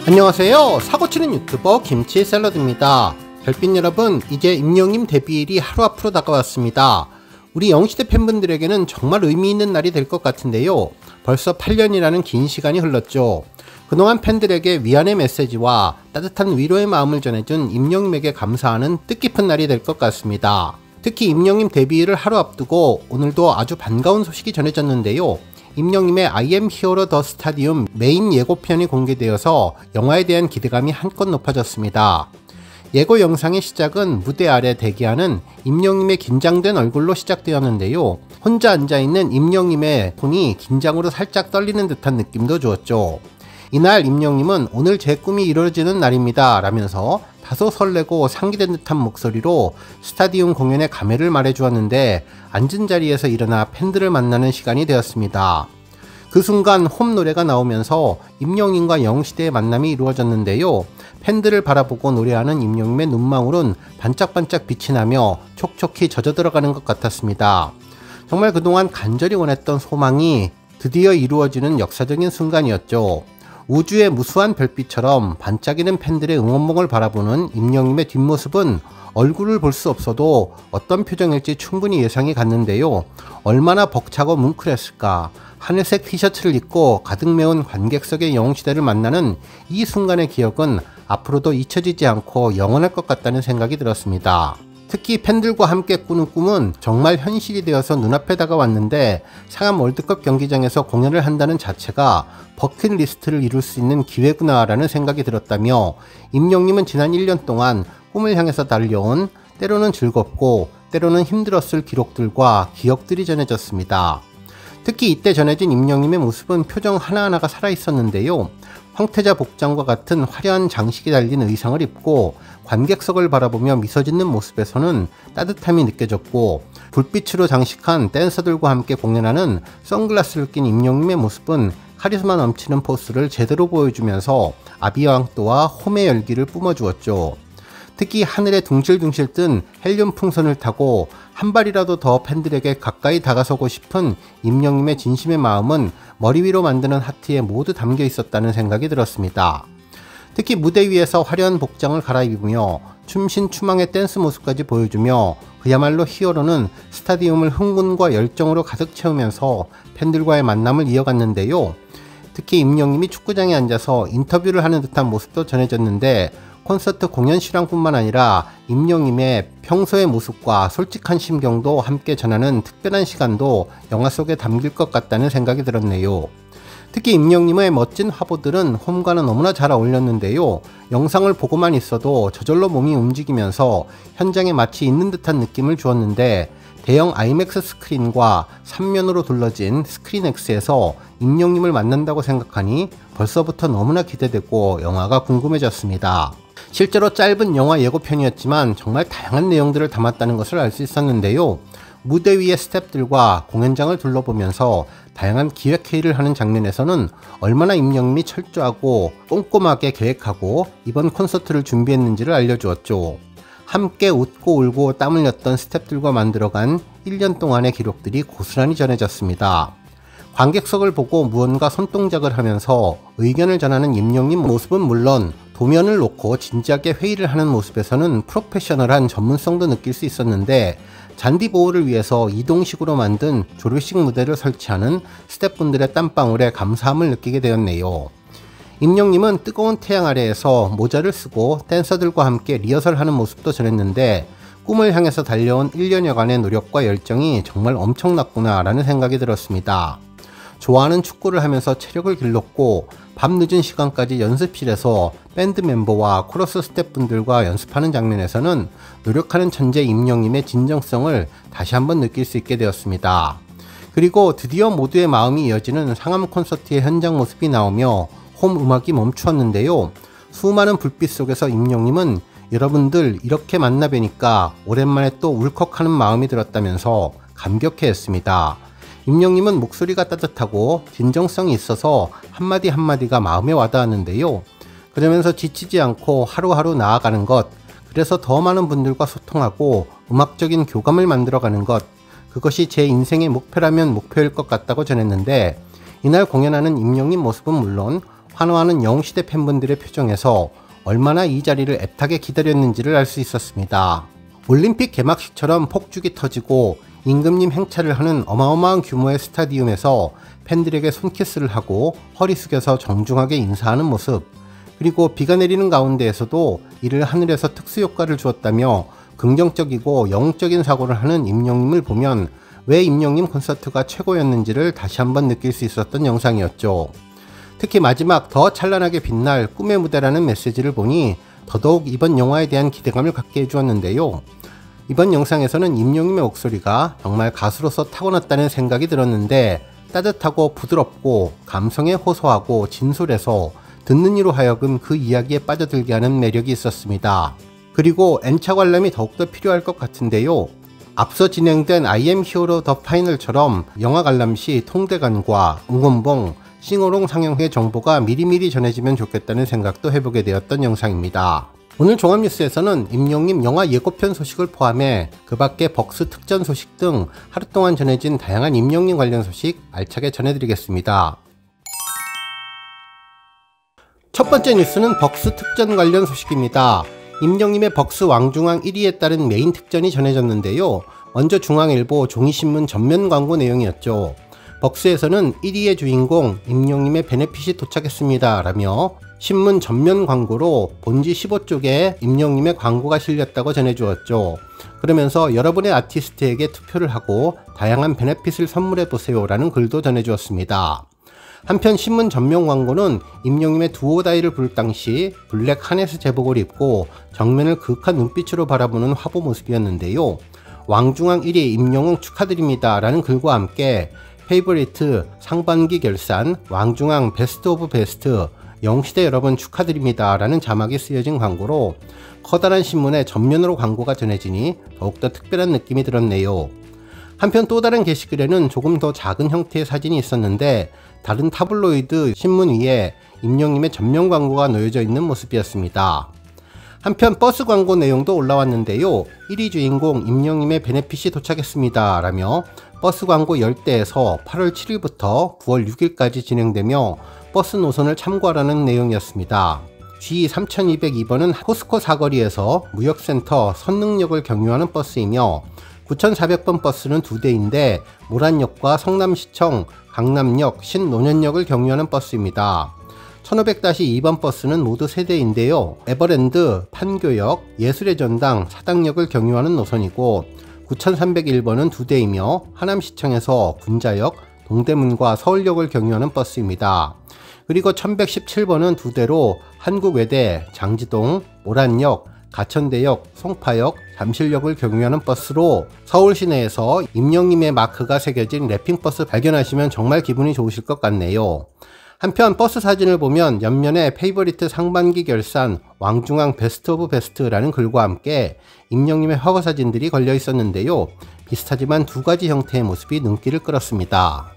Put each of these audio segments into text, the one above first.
안녕하세요. 사고치는 유튜버 김치샐러드입니다. 별빛 여러분, 이제 임영님 데뷔일이 하루 앞으로 다가왔습니다. 우리 영시대 팬분들에게는 정말 의미있는 날이 될 것 같은데요. 벌써 8년이라는 긴 시간이 흘렀죠. 그동안 팬들에게 위안의 메시지와 따뜻한 위로의 마음을 전해준 임영님에게 감사하는 뜻깊은 날이 될 것 같습니다. 특히 임영님 데뷔일을 하루 앞두고 오늘도 아주 반가운 소식이 전해졌는데요. 임영님의 I am hero the stadium 메인 예고편이 공개되어서 영화에 대한 기대감이 한껏 높아졌습니다. 예고 영상의 시작은 무대 아래 대기하는 임영님의 긴장된 얼굴로 시작되었는데요. 혼자 앉아있는 임영님의 손이 긴장으로 살짝 떨리는 듯한 느낌도 주었죠. 이날 임영님은 오늘 제 꿈이 이루어지는 날입니다 라면서 다소 설레고 상기된 듯한 목소리로 스타디움 공연의 감회를 말해주었는데 앉은 자리에서 일어나 팬들을 만나는 시간이 되었습니다. 그 순간 홈 노래가 나오면서 임영님과 영시대의 만남이 이루어졌는데요. 팬들을 바라보고 노래하는 임영님의 눈망울은 반짝반짝 빛이 나며 촉촉히 젖어들어가는 것 같았습니다. 정말 그동안 간절히 원했던 소망이 드디어 이루어지는 역사적인 순간이었죠. 우주의 무수한 별빛처럼 반짝이는 팬들의 응원봉을 바라보는 임영님의 뒷모습은 얼굴을 볼 수 없어도 어떤 표정일지 충분히 예상이 갔는데요. 얼마나 벅차고 뭉클했을까. 하늘색 티셔츠를 입고 가득 메운 관객석의 영웅시대를 만나는 이 순간의 기억은 앞으로도 잊혀지지 않고 영원할 것 같다는 생각이 들었습니다. 특히 팬들과 함께 꾸는 꿈은 정말 현실이 되어서 눈앞에 다가왔는데 상암 월드컵 경기장에서 공연을 한다는 자체가 버킷리스트를 이룰 수 있는 기회구나 라는 생각이 들었다며 임영님은 지난 1년 동안 꿈을 향해서 달려온 때로는 즐겁고 때로는 힘들었을 기록들과 기억들이 전해졌습니다. 특히 이때 전해진 임영님의 모습은 표정 하나하나가 살아있었는데요. 황태자 복장과 같은 화려한 장식이 달린 의상을 입고 관객석을 바라보며 미소 짓는 모습에서는 따뜻함이 느껴졌고 불빛으로 장식한 댄서들과 함께 공연하는 선글라스를 낀 임영님의 모습은 카리스마 넘치는 포스를 제대로 보여주면서 아비왕또와 홈의 열기를 뿜어주었죠. 특히 하늘에 둥실둥실 뜬 헬륨 풍선을 타고 한 발이라도 더 팬들에게 가까이 다가서고 싶은 임영님의 진심의 마음은 머리 위로 만드는 하트에 모두 담겨 있었다는 생각이 들었습니다. 특히 무대 위에서 화려한 복장을 갈아입으며 춤신추망의 댄스 모습까지 보여주며 그야말로 히어로는 스타디움을 흥분과 열정으로 가득 채우면서 팬들과의 만남을 이어갔는데요. 특히 임영님이 축구장에 앉아서 인터뷰를 하는 듯한 모습도 전해졌는데 콘서트 공연 실황뿐만 아니라 임영님의 평소의 모습과 솔직한 심경도 함께 전하는 특별한 시간도 영화 속에 담길 것 같다는 생각이 들었네요. 특히 임영님의 멋진 화보들은 홈과는 너무나 잘 어울렸는데요. 영상을 보고만 있어도 저절로 몸이 움직이면서 현장에 마치 있는 듯한 느낌을 주었는데 대형 아이맥스 스크린과 3면으로 둘러진 스크린X에서 임영님을 만난다고 생각하니 벌써부터 너무나 기대되고 영화가 궁금해졌습니다. 실제로 짧은 영화 예고편이었지만 정말 다양한 내용들을 담았다는 것을 알 수 있었는데요. 무대 위의 스태프들과 공연장을 둘러보면서 다양한 기획회의를 하는 장면에서는 얼마나 임영님이 철저하고 꼼꼼하게 계획하고 이번 콘서트를 준비했는지를 알려주었죠. 함께 웃고 울고 땀 흘렸던 스태프들과 만들어간 1년 동안의 기록들이 고스란히 전해졌습니다. 관객석을 보고 무언가 손동작을 하면서 의견을 전하는 임영님 모습은 물론 도면을 놓고 진지하게 회의를 하는 모습에서는 프로페셔널한 전문성도 느낄 수 있었는데 잔디 보호를 위해서 이동식으로 만든 조류식 무대를 설치하는 스태프분들의 땀방울에 감사함을 느끼게 되었네요. 임영님은 뜨거운 태양 아래에서 모자를 쓰고 댄서들과 함께 리허설하는 모습도 전했는데 꿈을 향해서 달려온 1년여간의 노력과 열정이 정말 엄청났구나 라는 생각이 들었습니다. 좋아하는 축구를 하면서 체력을 길렀고 밤늦은 시간까지 연습실에서 밴드 멤버와 코러스 스태프분들과 연습하는 장면에서는 노력하는 천재 임영님의 진정성을 다시 한번 느낄 수 있게 되었습니다. 그리고 드디어 모두의 마음이 이어지는 상암 콘서트의 현장 모습이 나오며 홈 음악이 멈추었는데요. 수많은 불빛 속에서 임영님은 여러분들 이렇게 만나 뵈니까 오랜만에 또 울컥하는 마음이 들었다면서 감격해했습니다. 임영님은 목소리가 따뜻하고 진정성이 있어서 한마디 한마디가 마음에 와닿았는데요. 그러면서 지치지 않고 하루하루 나아가는 것, 그래서 더 많은 분들과 소통하고 음악적인 교감을 만들어가는 것, 그것이 제 인생의 목표라면 목표일 것 같다고 전했는데 이날 공연하는 임영웅 모습은 물론 환호하는 영웅시대 팬분들의 표정에서 얼마나 이 자리를 애타게 기다렸는지를 알 수 있었습니다. 올림픽 개막식처럼 폭죽이 터지고 임금님 행차를 하는 어마어마한 규모의 스타디움에서 팬들에게 손키스를 하고 허리 숙여서 정중하게 인사하는 모습, 그리고 비가 내리는 가운데에서도 이를 하늘에서 특수효과를 주었다며 긍정적이고 영웅적인 사고를 하는 임영웅을 보면 왜 임영웅 콘서트가 최고였는지를 다시 한번 느낄 수 있었던 영상이었죠. 특히 마지막 더 찬란하게 빛날 꿈의 무대라는 메시지를 보니 더더욱 이번 영화에 대한 기대감을 갖게 해주었는데요. 이번 영상에서는 임영웅의 목소리가 정말 가수로서 타고났다는 생각이 들었는데, 따뜻하고 부드럽고 감성에 호소하고 진솔해서 듣는 이로 하여금 그 이야기에 빠져들게 하는 매력이 있었습니다. 그리고 N차 관람이 더욱더 필요할 것 같은데요. 앞서 진행된 I am hero the final처럼 영화 관람 시 통대관과 응원봉, 싱어롱 상영 후의 정보가 미리미리 전해지면 좋겠다는 생각도 해보게 되었던 영상입니다. 오늘 종합뉴스에서는 임영웅 영화 예고편 소식을 포함해 그 밖에 벅스 특전 소식 등 하루 동안 전해진 다양한 임영웅 관련 소식 알차게 전해드리겠습니다. 첫 번째 뉴스는 벅스 특전 관련 소식입니다. 임영웅의 벅스 왕중왕 1위에 따른 메인 특전이 전해졌는데요. 먼저 중앙일보 종이신문 전면 광고 내용이었죠. 벅스에서는 1위의 주인공 임영웅의 베네핏이 도착했습니다 라며 신문 전면 광고로 본지 15쪽에 임영웅의 광고가 실렸다고 전해주었죠. 그러면서 여러분의 아티스트에게 투표를 하고 다양한 베네핏을 선물해보세요 라는 글도 전해주었습니다. 한편 신문 전면 광고는 임영웅의 두오다이를 부를 당시 블랙 하네스 제복을 입고 정면을 그윽한 눈빛으로 바라보는 화보 모습이었는데요. 왕중왕 1위 임영웅 축하드립니다 라는 글과 함께 페이버리트 상반기 결산 왕중왕 베스트 오브 베스트 영웅시대 여러분 축하드립니다 라는 자막이 쓰여진 광고로 커다란 신문에 전면으로 광고가 전해지니 더욱더 특별한 느낌이 들었네요. 한편 또 다른 게시글에는 조금 더 작은 형태의 사진이 있었는데 다른 타블로이드 신문 위에 임영웅의 전면 광고가 놓여져 있는 모습이었습니다. 한편 버스 광고 내용도 올라왔는데요. 1위 주인공 임영웅의 베네핏이 도착했습니다 라며 버스 광고 10대에서 8월 7일부터 9월 6일까지 진행되며 버스 노선을 참고하라는 내용이었습니다. G3202번은 포스코 사거리에서 무역센터 선릉역을 경유하는 버스이며 9400번 버스는 2대인데 모란역과 성남시청, 강남역, 신논현역을 경유하는 버스입니다. 1500-2번 버스는 모두 3대인데요. 에버랜드, 판교역, 예술의 전당, 사당역을 경유하는 노선이고 9301번은 2대이며 하남시청에서 군자역, 동대문과 서울역을 경유하는 버스입니다. 그리고 1117번은 2대로 한국외대, 장지동, 모란역, 가천대역, 송파역, 잠실역을 경유하는 버스로 서울 시내에서 임영웅의 마크가 새겨진 랩핑버스 발견하시면 정말 기분이 좋으실 것 같네요. 한편 버스 사진을 보면 옆면에 페이버리트 상반기 결산 왕중왕 베스트 오브 베스트라는 글과 함께 임영웅의 화보 사진들이 걸려 있었는데요. 비슷하지만 두 가지 형태의 모습이 눈길을 끌었습니다.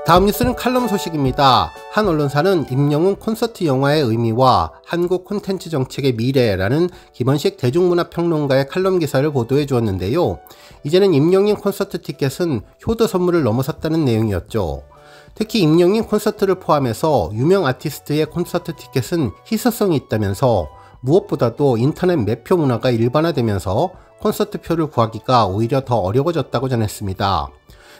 다음 뉴스는 칼럼 소식입니다. 한 언론사는 임영웅 콘서트 영화의 의미와 한국 콘텐츠 정책의 미래라는 김원식 대중문화평론가의 칼럼 기사를 보도해 주었는데요. 이제는 임영웅 콘서트 티켓은 효도 선물을 넘어섰다는 내용이었죠. 특히 임영웅 콘서트를 포함해서 유명 아티스트의 콘서트 티켓은 희소성이 있다면서 무엇보다도 인터넷 매표 문화가 일반화되면서 콘서트 표를 구하기가 오히려 더 어려워졌다고 전했습니다.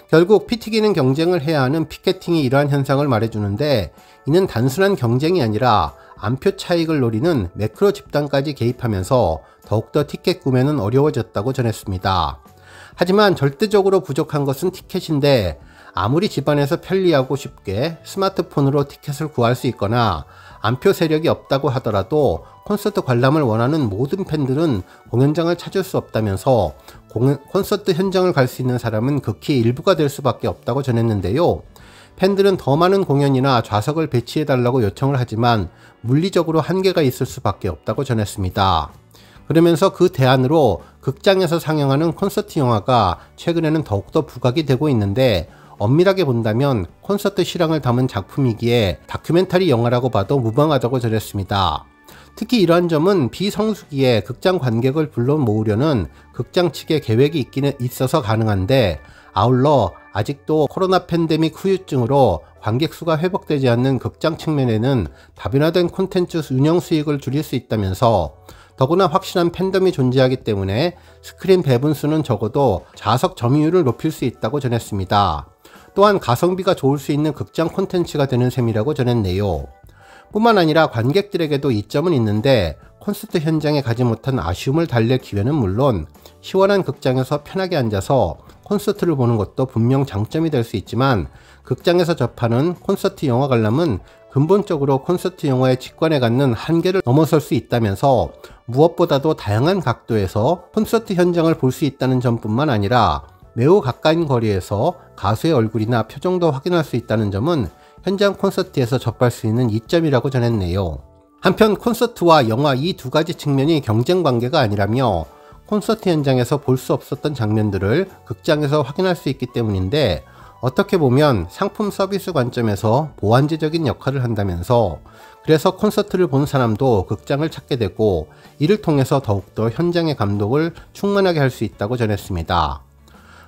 결국 피 튀기는 경쟁을 해야 하는 피케팅이 이러한 현상을 말해주는데, 이는 단순한 경쟁이 아니라 안표 차익을 노리는 매크로 집단까지 개입하면서 더욱더 티켓 구매는 어려워졌다고 전했습니다. 하지만 절대적으로 부족한 것은 티켓인데, 아무리 집안에서 편리하고 쉽게 스마트폰으로 티켓을 구할 수 있거나 안표 세력이 없다고 하더라도 콘서트 관람을 원하는 모든 팬들은 공연장을 찾을 수 없다면서 콘서트 현장을 갈 수 있는 사람은 극히 일부가 될 수밖에 없다고 전했는데요. 팬들은 더 많은 공연이나 좌석을 배치해달라고 요청을 하지만 물리적으로 한계가 있을 수밖에 없다고 전했습니다. 그러면서 그 대안으로 극장에서 상영하는 콘서트 영화가 최근에는 더욱더 부각이 되고 있는데, 엄밀하게 본다면 콘서트 실황을 담은 작품이기에 다큐멘터리 영화라고 봐도 무방하다고 전했습니다. 특히 이러한 점은 비성수기에 극장 관객을 불러 모으려는 극장 측의 계획이 있어서 가능한데, 아울러 아직도 코로나 팬데믹 후유증으로 관객 수가 회복되지 않는 극장 측면에는 다변화된 콘텐츠 운영 수익을 줄일 수 있다면서, 더구나 확실한 팬덤이 존재하기 때문에 스크린 배분 수는 적어도 좌석 점유율을 높일 수 있다고 전했습니다. 또한 가성비가 좋을 수 있는 극장 콘텐츠가 되는 셈이라고 전했네요. 뿐만 아니라 관객들에게도 이점은 있는데, 콘서트 현장에 가지 못한 아쉬움을 달랠 기회는 물론 시원한 극장에서 편하게 앉아서 콘서트를 보는 것도 분명 장점이 될 수 있지만, 극장에서 접하는 콘서트 영화 관람은 근본적으로 콘서트 영화의 직관에 갖는 한계를 넘어설 수 있다면서, 무엇보다도 다양한 각도에서 콘서트 현장을 볼 수 있다는 점뿐만 아니라 매우 가까운 거리에서 가수의 얼굴이나 표정도 확인할 수 있다는 점은 현장 콘서트에서 접할 수 있는 이점이라고 전했네요. 한편 콘서트와 영화 이 두 가지 측면이 경쟁 관계가 아니라며, 콘서트 현장에서 볼 수 없었던 장면들을 극장에서 확인할 수 있기 때문인데, 어떻게 보면 상품 서비스 관점에서 보완제적인 역할을 한다면서, 그래서 콘서트를 본 사람도 극장을 찾게 되고 이를 통해서 더욱더 현장의 감독을 충만하게 할 수 있다고 전했습니다.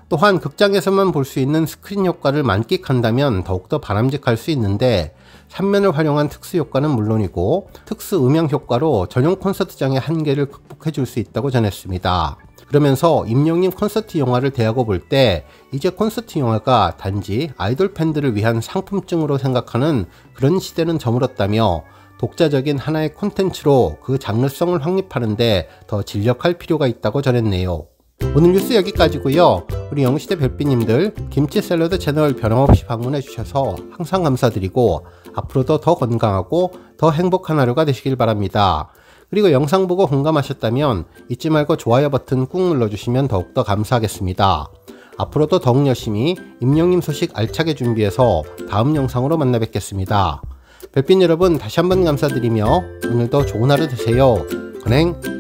또한 극장에서만 볼 수 있는 스크린 효과를 만끽한다면 더욱더 바람직할 수 있는데, 3면을 활용한 특수 효과는 물론이고 특수 음향 효과로 전용 콘서트장의 한계를 극복해 줄 수 있다고 전했습니다. 그러면서 임영님 콘서트 영화를 대하고 볼 때 이제 콘서트 영화가 단지 아이돌 팬들을 위한 상품증으로 생각하는 그런 시대는 저물었다며, 독자적인 하나의 콘텐츠로 그 장르성을 확립하는데 더 진력할 필요가 있다고 전했네요. 오늘 뉴스 여기까지고요. 우리 영시대 별빛님들, 김치 샐러드 채널 변함없이 방문해 주셔서 항상 감사드리고, 앞으로도 더 건강하고 더 행복한 하루가 되시길 바랍니다. 그리고 영상 보고 공감하셨다면 잊지 말고 좋아요 버튼 꾹 눌러주시면 더욱더 감사하겠습니다. 앞으로도 더욱 열심히 임영님 소식 알차게 준비해서 다음 영상으로 만나 뵙겠습니다. 별빛 여러분, 다시 한번 감사드리며 오늘도 좋은 하루 되세요. 건행.